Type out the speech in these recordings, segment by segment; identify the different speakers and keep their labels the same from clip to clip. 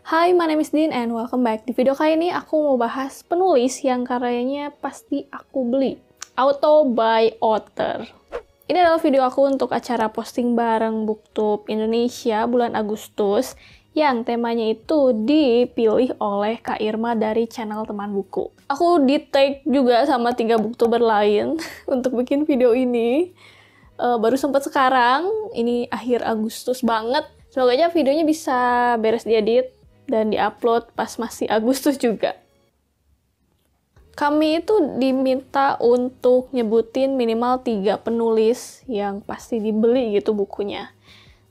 Speaker 1: Hai, my name is Din and welcome back. Di video kali ini aku mau bahas penulis yang karyanya pasti aku beli. Auto by Author. Ini adalah video aku untuk acara posting bareng BookTube Indonesia bulan Agustus yang temanya itu dipilih oleh Kak Irma dari channel Teman Buku. Aku di-tag juga sama 3 booktuber lain untuk bikin video ini. Baru sempat sekarang, ini akhir Agustus banget. Semoga aja videonya bisa beres diedit dan diupload pas masih Agustus juga. Kami itu diminta untuk nyebutin minimal 3 penulis yang pasti dibeli gitu bukunya.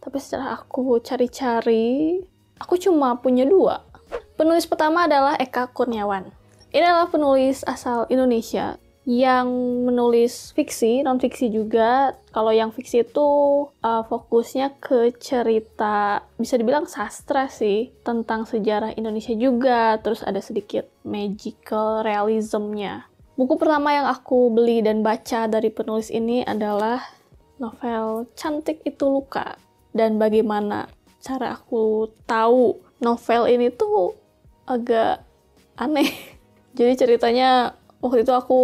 Speaker 1: Tapi setelah aku cari-cari, aku cuma punya 2. Penulis pertama adalah Eka Kurniawan. Ini adalah penulis asal Indonesia yang menulis fiksi, non-fiksi juga. Kalau yang fiksi itu fokusnya ke cerita, bisa dibilang sastra sih, tentang sejarah Indonesia juga, terus ada sedikit magical realism-nya. Buku pertama yang aku beli dan baca dari penulis ini adalah novel Cantik Itu Luka. Dan bagaimana cara aku tahu novel ini tuh agak aneh. Jadi ceritanya, waktu itu aku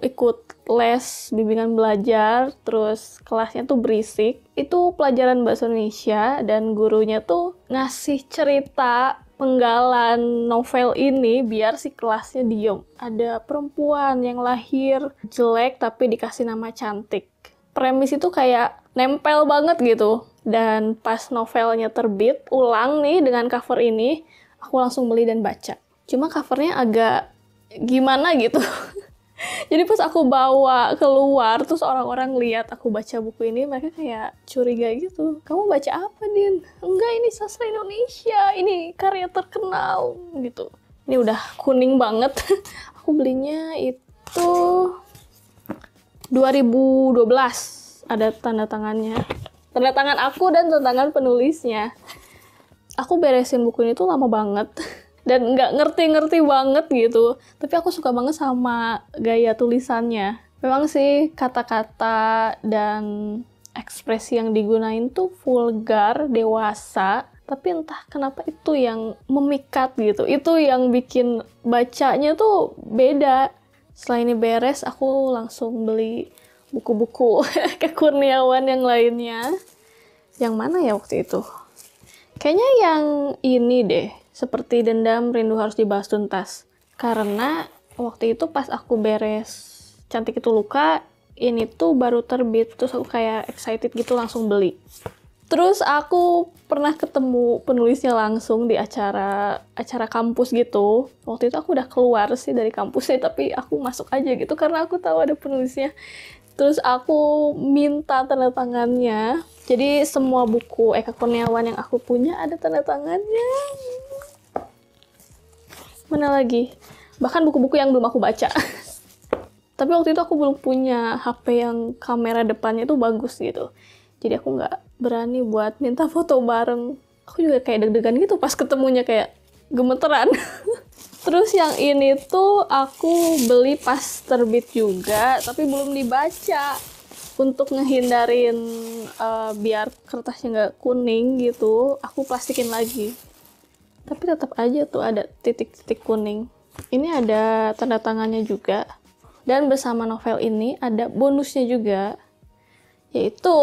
Speaker 1: ikut les bimbingan belajar, terus kelasnya tuh berisik. Itu pelajaran bahasa Indonesia, dan gurunya tuh ngasih cerita penggalan novel ini biar si kelasnya diem. Ada perempuan yang lahir jelek tapi dikasih nama cantik. Premis itu kayak nempel banget gitu. Dan pas novelnya terbit, ulang nih dengan cover ini, aku langsung beli dan baca. Cuma covernya agak gimana gitu. Jadi pas aku bawa keluar, terus orang-orang lihat aku baca buku ini, mereka kayak curiga gitu. Kamu baca apa, Din? Enggak, ini sastra Indonesia, ini karya terkenal gitu. Ini udah kuning banget. Aku belinya itu 2012. Ada tanda tangannya. Tanda tangan aku dan tanda tangan penulisnya. Aku beresin buku ini tuh lama banget. Dan nggak ngerti-ngerti banget gitu. Tapi aku suka banget sama gaya tulisannya. Memang sih kata-kata dan ekspresi yang digunain tuh vulgar, dewasa. Tapi entah kenapa itu yang memikat gitu. Itu yang bikin bacanya tuh beda. Setelah ini beres, aku langsung beli buku-buku Eka Kurniawan yang lainnya. Yang mana ya waktu itu? Kayaknya yang ini deh. Seperti Dendam Rindu Harus Dibahas Tuntas. Karena waktu itu pas aku beres Cantik Itu Luka, ini tuh baru terbit, terus aku kayak excited gitu langsung beli. Terus aku pernah ketemu penulisnya langsung di acara kampus gitu. Waktu itu aku udah keluar sih dari kampusnya, tapi aku masuk aja gitu karena aku tahu ada penulisnya. Terus aku minta tanda tangannya. Jadi semua buku Eka Kurniawan yang aku punya ada tanda tangannya. Mana lagi? Bahkan buku-buku yang belum aku baca. Tapi waktu itu aku belum punya HP yang kamera depannya tuh bagus gitu. Jadi aku nggak berani buat minta foto bareng. Aku juga kayak deg-degan gitu pas ketemunya, kayak gemeteran. Terus yang ini tuh aku beli pas terbit juga, tapi belum dibaca. Untuk ngehindarin biar kertasnya nggak kuning gitu, aku plastikin lagi. Tapi tetap aja tuh ada titik-titik kuning. Ini ada tanda tangannya juga. Dan bersama novel ini ada bonusnya juga. Yaitu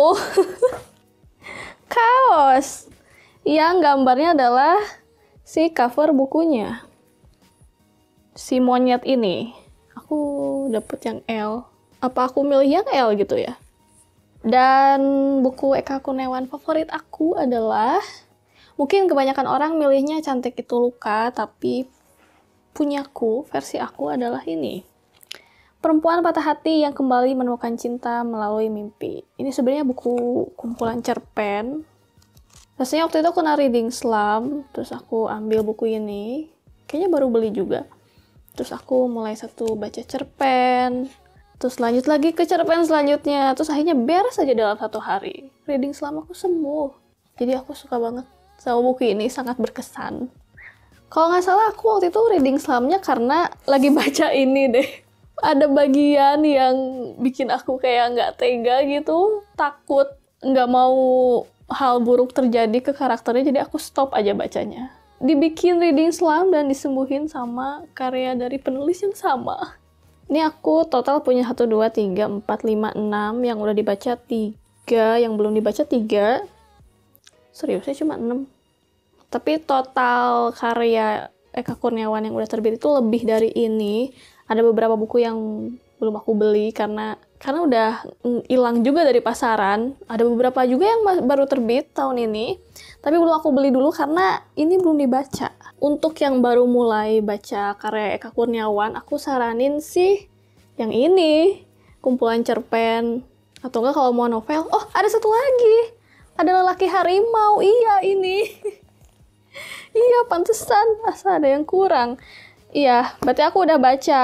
Speaker 1: kaos. Yang gambarnya adalah si cover bukunya. Si monyet ini. Aku dapet yang L. Apa aku milih yang L gitu ya? Dan buku Eka Kurniawan favorit aku adalah, mungkin kebanyakan orang milihnya Cantik Itu Luka, tapi punyaku, versi aku adalah ini. Perempuan Patah Hati yang Kembali Menemukan Cinta Melalui Mimpi. Ini sebenarnya buku kumpulan cerpen. Rasanya waktu itu aku kena reading slump, terus aku ambil buku ini. Kayaknya baru beli juga. Terus aku mulai baca cerpen. Terus lanjut lagi ke cerpen selanjutnya. Terus akhirnya beres aja dalam 1 hari. Reading slump aku sembuh. Jadi aku suka banget sama buku ini, sangat berkesan. Kalau nggak salah aku waktu itu reading slump-nya karena lagi baca ini deh. Ada bagian yang bikin aku kayak nggak tega gitu. Takut nggak mau hal buruk terjadi ke karakternya, jadi aku stop aja bacanya. dibikin reading slump dan disembuhin sama karya dari penulis yang sama. Ini aku total punya 1, 2, 3, 4, 5, 6, yang udah dibaca 3, yang belum dibaca 3. Seriusnya cuma 6. Tapi total karya Eka Kurniawan yang udah terbit itu lebih dari ini. Ada beberapa buku yang belum aku beli karena udah hilang juga dari pasaran. Ada beberapa juga yang baru terbit tahun ini, tapi belum aku beli dulu karena ini belum dibaca. Untuk yang baru mulai baca karya Eka Kurniawan, aku saranin sih yang ini, kumpulan cerpen. Atau enggak kalau mau novel, oh ada satu lagi, ada Lelaki Harimau. Iya ini. Iya pantesan, asa ada yang kurang. Iya, berarti aku udah baca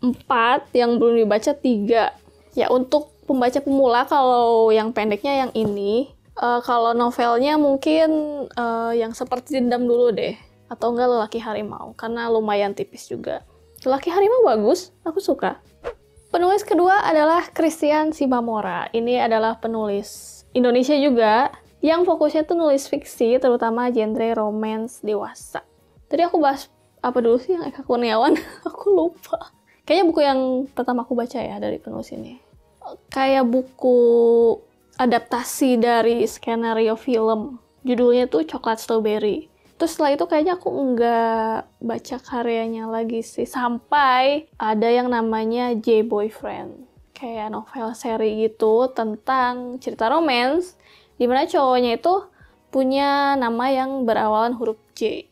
Speaker 1: 4, yang belum dibaca 3. Ya, untuk pembaca pemula, kalau yang pendeknya yang ini. Kalau novelnya mungkin yang Seperti Dendam dulu deh. Atau enggak Lelaki Harimau, karena lumayan tipis juga. Lelaki Harimau bagus, aku suka. Penulis kedua adalah Christian Simamora. Ini adalah penulis Indonesia juga, yang fokusnya tuh nulis fiksi, terutama genre romance dewasa. Tadi aku bahas apa dulu sih yang Eka Kurniawan? Aku lupa. Kayaknya buku yang pertama aku baca ya dari penulis ini. Kayak buku adaptasi dari skenario film. Judulnya tuh Coklat Strawberry. Terus setelah itu kayaknya aku nggak baca karyanya lagi sih. Sampai ada yang namanya J Boyfriend. Kayak novel seri gitu tentang cerita romance. Dimana cowoknya itu punya nama yang berawalan huruf J.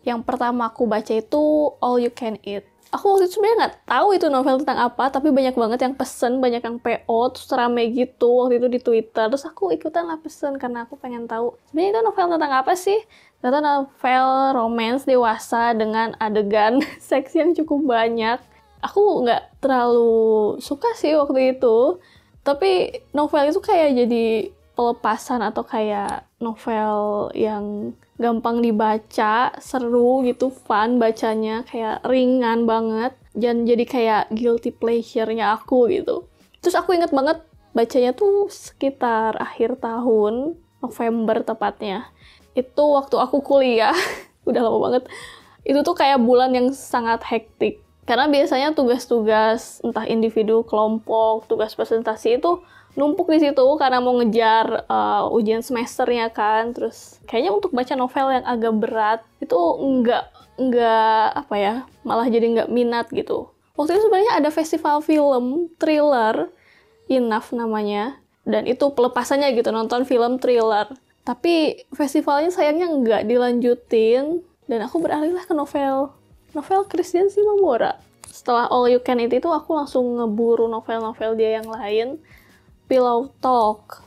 Speaker 1: Yang pertama aku baca itu All You Can Eat. Aku waktu itu sebenarnya nggak tahu itu novel tentang apa, tapi banyak banget yang pesen, banyak yang PO, terus rame gitu waktu itu di Twitter. Terus aku ikutan lah pesen karena aku pengen tahu sebenarnya itu novel tentang apa sih. Ternyata novel romance dewasa dengan adegan seks yang cukup banyak. Aku nggak terlalu suka sih waktu itu, tapi novel itu kayak jadi pelepasan atau kayak novel yang gampang dibaca, seru gitu, fun bacanya, kayak ringan banget, dan jadi kayak guilty pleasure-nya aku gitu. Terus aku inget banget bacanya tuh sekitar akhir tahun, November tepatnya. Itu waktu aku kuliah, udah lama banget. Itu tuh kayak bulan yang sangat hektik. Karena biasanya tugas-tugas entah individu, kelompok, tugas presentasi itu numpuk di situ karena mau ngejar ujian semesternya kan. Terus kayaknya untuk baca novel yang agak berat itu nggak apa ya, malah jadi nggak minat gitu. Waktu itu sebenarnya ada festival film thriller, Enough namanya, dan itu pelepasannya gitu, nonton film thriller. Tapi festivalnya sayangnya nggak dilanjutin dan aku beralihlah ke novel Christian Simamora. Setelah All You Can Eat itu aku langsung ngeburu novel-novel dia yang lain. Pillow Talk.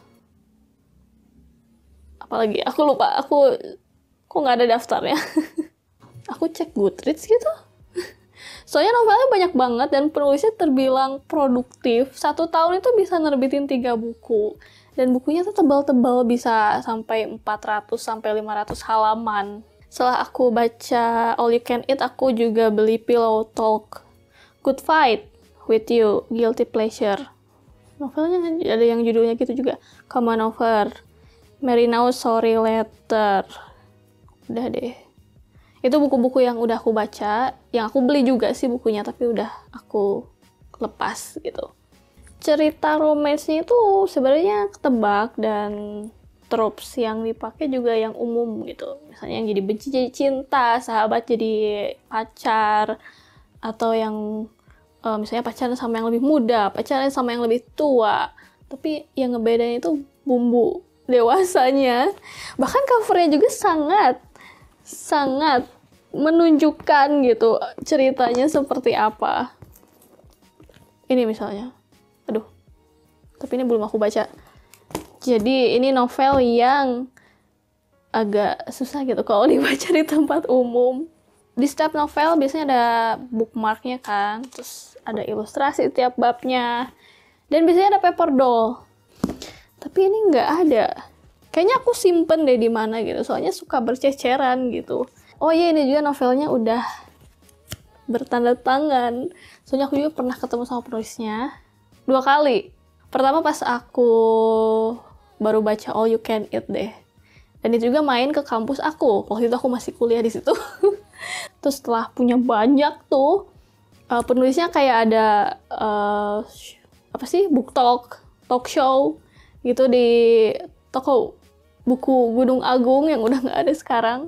Speaker 1: Apalagi? Aku lupa. Kok nggak ada daftarnya. Aku cek Goodreads gitu. Soalnya novelnya banyak banget dan penulisnya terbilang produktif. 1 tahun itu bisa nerbitin 3 buku. Dan bukunya tuh tebal-tebal, bisa sampai 400 sampai 500 halaman. Setelah aku baca All You Can Eat, aku juga beli Pillow Talk. Good Fight With You, Guilty Pleasure. Novelnya ada yang judulnya gitu juga. Come On Over, Marry Now, Sorry Later. Udah deh. Itu buku-buku yang udah aku baca. Yang aku beli juga sih bukunya, tapi udah aku lepas gitu. Cerita romance-nya itu sebenarnya ketebak dan tropes yang dipakai juga yang umum gitu. Misalnya yang jadi benci jadi cinta, sahabat jadi pacar, atau yang misalnya pacaran sama yang lebih muda, pacaran sama yang lebih tua. Tapi yang ngebedain itu bumbu dewasanya. Bahkan covernya juga sangat menunjukkan gitu ceritanya seperti apa. Ini misalnya. Aduh. Tapi ini belum aku baca. Jadi ini novel yang agak susah gitu kalau dibaca di tempat umum. Di setiap novel biasanya ada bookmarknya kan, terus ada ilustrasi tiap babnya, dan biasanya ada paper doll. Tapi ini nggak ada. Kayaknya aku simpen deh di mana gitu, soalnya suka berceceran gitu. Oh iya, ini juga novelnya udah bertanda tangan. Soalnya aku juga pernah ketemu sama penulisnya 2 kali. Pertama pas aku baru baca All You Can Eat deh. Dan dia juga main ke kampus aku. Waktu itu aku masih kuliah di situ. Terus setelah punya banyak tuh, penulisnya kayak ada apa sih, book talk show gitu di toko buku Gunung Agung yang udah nggak ada sekarang.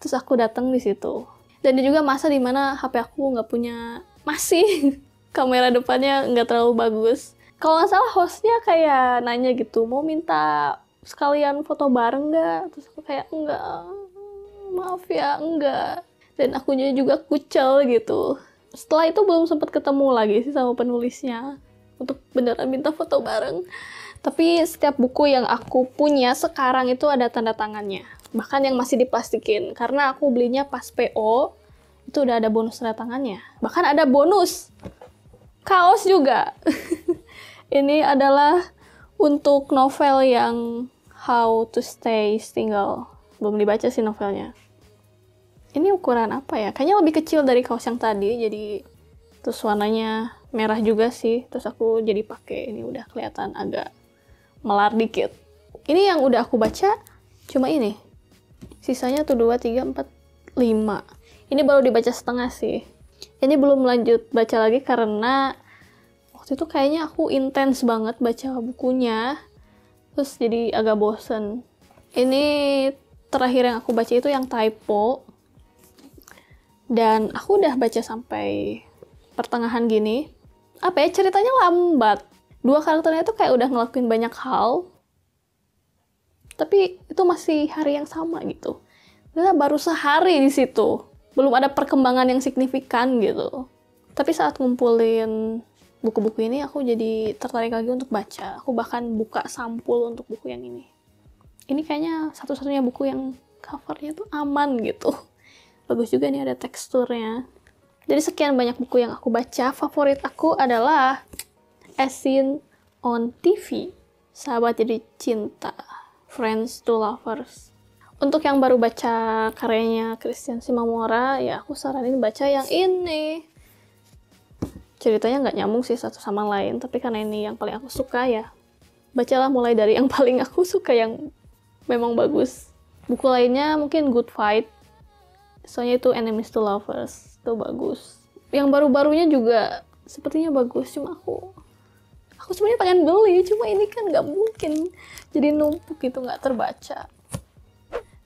Speaker 1: Terus aku datang di situ. Dan dia juga masa dimana HP aku nggak punya, masih kamera depannya nggak terlalu bagus. Kalau nggak salah hostnya kayak nanya gitu, mau minta sekalian foto bareng nggak? Terus aku kayak enggak, maaf ya enggak. Dan akunya juga kucel gitu. Setelah itu belum sempat ketemu lagi sih sama penulisnya untuk beneran minta foto bareng. Tapi setiap buku yang aku punya sekarang itu ada tanda tangannya. Bahkan yang masih diplastikin. Karena aku belinya pas PO, itu udah ada bonus tanda tangannya. Bahkan ada bonus kaos juga. Ini adalah untuk novel yang How to Stay Single. Belum dibaca sih novelnya. Ini ukuran apa ya? Kayaknya lebih kecil dari kaos yang tadi. Jadi terus warnanya merah juga sih. Terus aku jadi pakai, ini udah kelihatan agak melar dikit. Ini yang udah aku baca cuma ini. Sisanya tuh 2, 3, 4, 5. Ini baru dibaca setengah sih. Ini belum lanjut baca lagi karena waktu itu kayaknya aku intens banget baca bukunya. Terus jadi agak bosen. Ini terakhir yang aku baca itu yang Typo. Dan aku udah baca sampai pertengahan gini. Apa ya, ceritanya lambat. Dua karakternya tuh kayak udah ngelakuin banyak hal. Tapi itu masih hari yang sama gitu. Karena baru sehari di situ. Belum ada perkembangan yang signifikan gitu. Tapi saat ngumpulin buku-buku ini, aku jadi tertarik lagi untuk baca. Aku bahkan buka sampul untuk buku yang ini. Ini kayaknya satu-satunya buku yang covernya tuh aman gitu. Bagus juga nih, ada teksturnya. Dari sekian banyak buku yang aku baca, favorit aku adalah As Seen on TV. Sahabat Jadi Cinta. Friends to Lovers. Untuk yang baru baca karyanya Christian Simamora, ya aku saranin baca yang ini. Ceritanya nggak nyambung sih satu sama lain, tapi karena ini yang paling aku suka ya, bacalah mulai dari yang paling aku suka yang memang bagus. Buku lainnya mungkin Good Fight, soalnya itu Enemies to Lovers, itu bagus. Yang baru-barunya juga sepertinya bagus, cuma aku sebenarnya pengen beli, cuma ini kan nggak mungkin, jadi numpuk gitu nggak terbaca.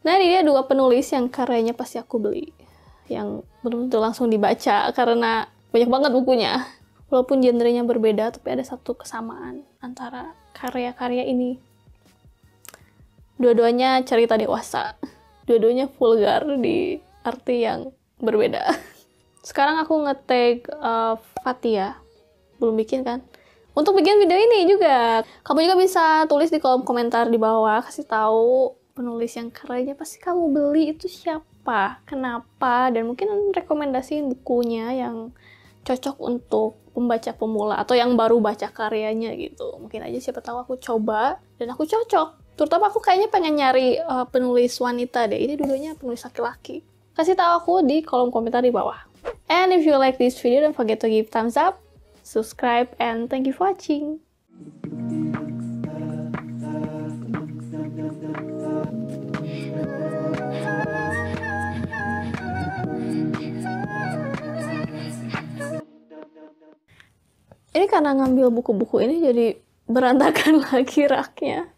Speaker 1: Nah ini dia 2 penulis yang karyanya pasti aku beli, yang betul-betul langsung dibaca karena banyak banget bukunya. Walaupun genrenya berbeda, tapi ada satu kesamaan antara karya-karya ini. Dua-duanya cerita dewasa. Dua-duanya vulgar di arti yang berbeda. Sekarang aku nge-tag Fatia. Belum bikin kan? Untuk bikin video ini juga. Kamu juga bisa tulis di kolom komentar di bawah. Kasih tahu penulis yang karyanya pasti kamu beli itu siapa, kenapa, dan mungkin rekomendasiin bukunya yang cocok untuk pembaca pemula atau yang baru baca karyanya gitu. Mungkin aja siapa tahu aku coba dan aku cocok. Terutama aku kayaknya pengen nyari penulis wanita deh. Ini dulunya penulis laki-laki. Kasih tahu aku di kolom komentar di bawah. And if you like this video, don't forget to give thumbs up, subscribe, and thank you for watching. Ini karena ngambil buku-buku ini jadi berantakan lagi raknya.